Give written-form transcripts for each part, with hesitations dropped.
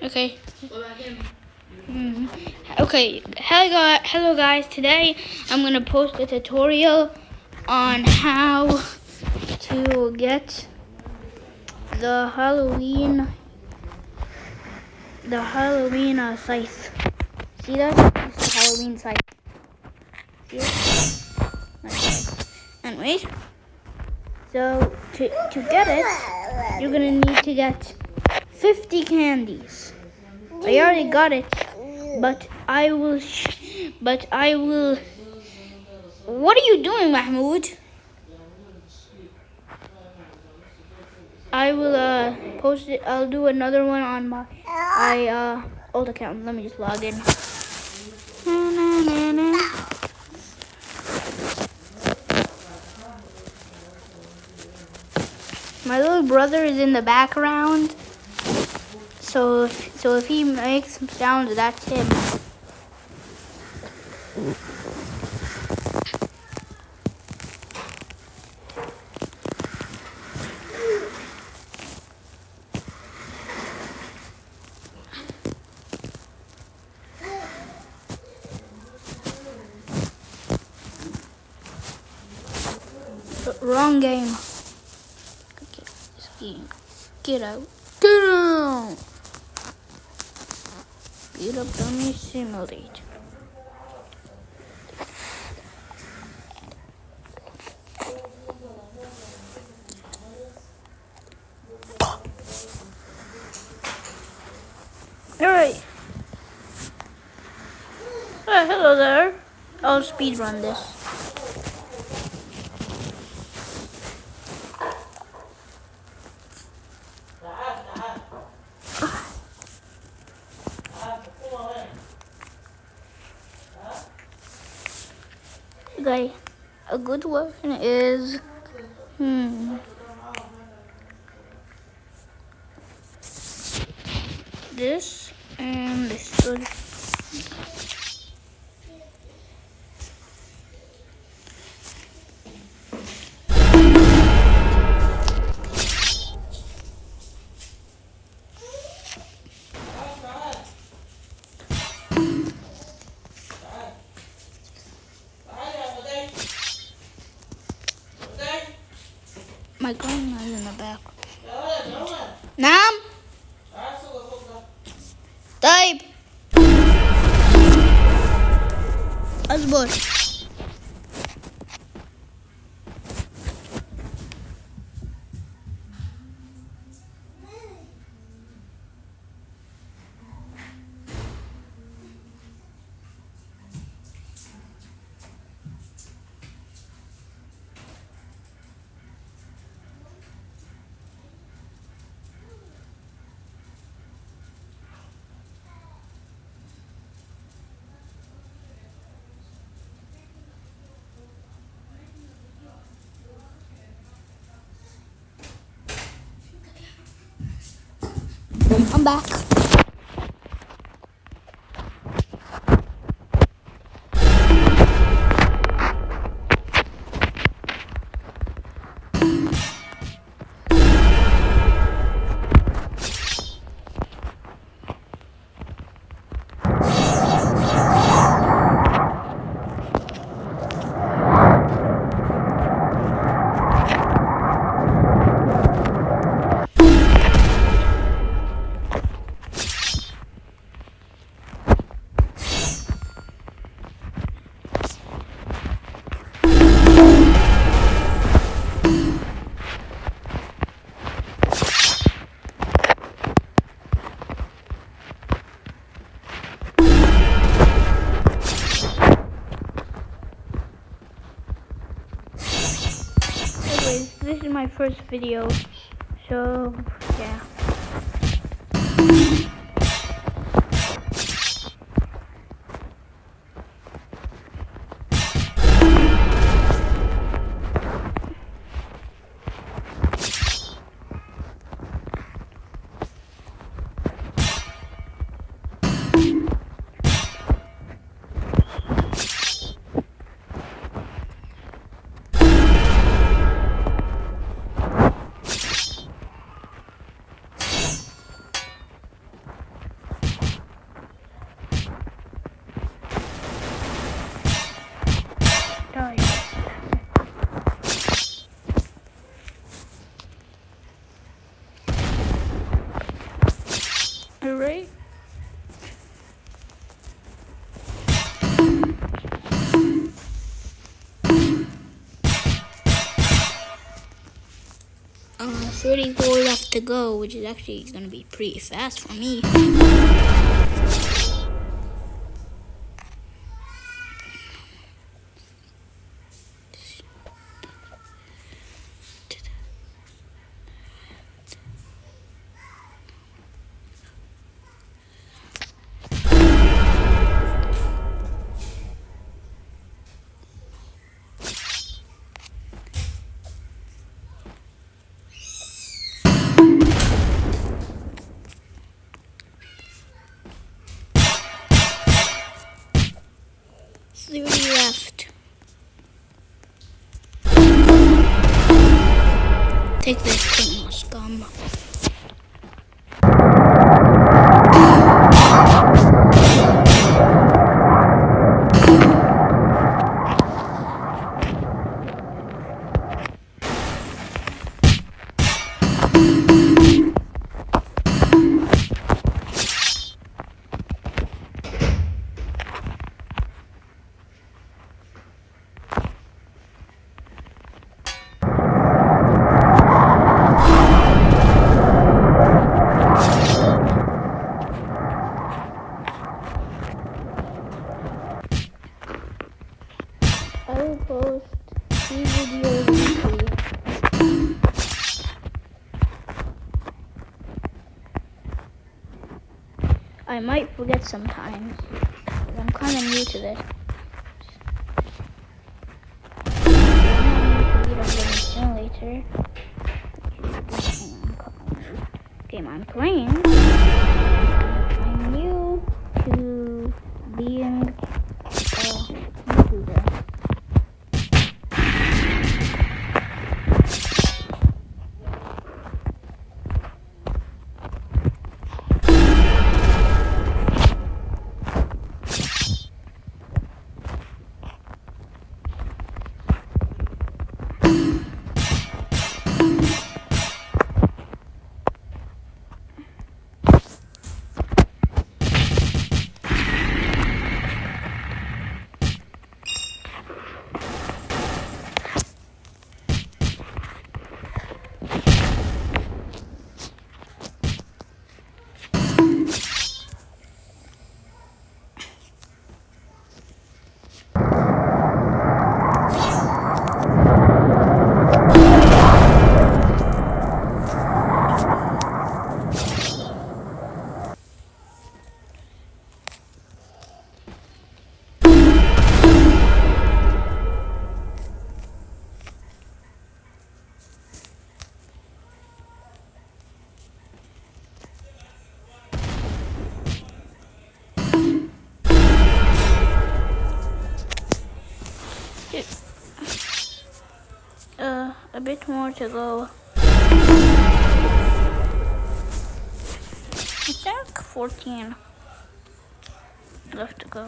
Okay. What about him? Okay. Hello guys. Today I'm gonna post a tutorial on how to get the Halloween scythe. See that? It's the Halloween scythe. See it? Okay. Anyways, so to get it, you're gonna need to get 50 candies. I already got it, but I will. What are you doing, Mahmoud? I will post it. I'll do another one on my old account. Let me just log in. My little brother is in the background, so if he makes some sounds, that's him. Wrong game. Get out. Get out. Beat up Dummy Simulator. Alright. Hello there. I'll speedrun this. Okay, a good one is this and this good. My grandma's in the back. Nam? طيب اصبر. I'm back. This is my first video, so yeah. Alright. Uh, 34 left to go, which is actually going to be pretty fast for me. Left. Take this criminal scum. I will post 2 videos weekly. I might forget sometimes. I'm kind of new to this. Simulator. Game I'm playing. I'm new to being a YouTuber. A bit more to go. I think 14 left to go.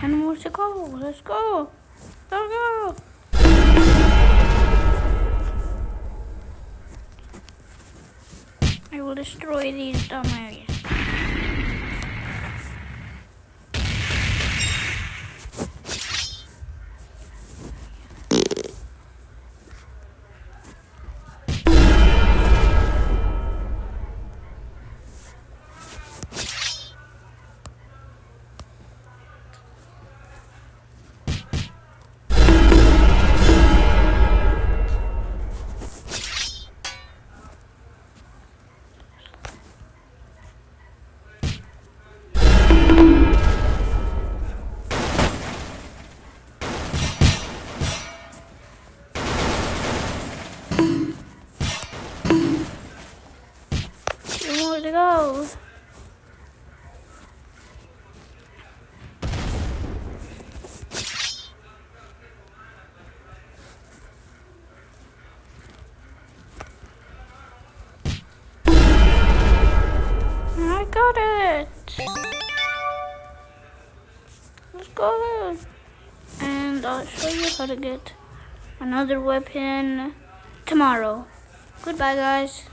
More to go. Let's go. Go, go. I will destroy these dumb areas. go. I got it. Let's go. And I'll show you how to get another weapon tomorrow. Goodbye, guys.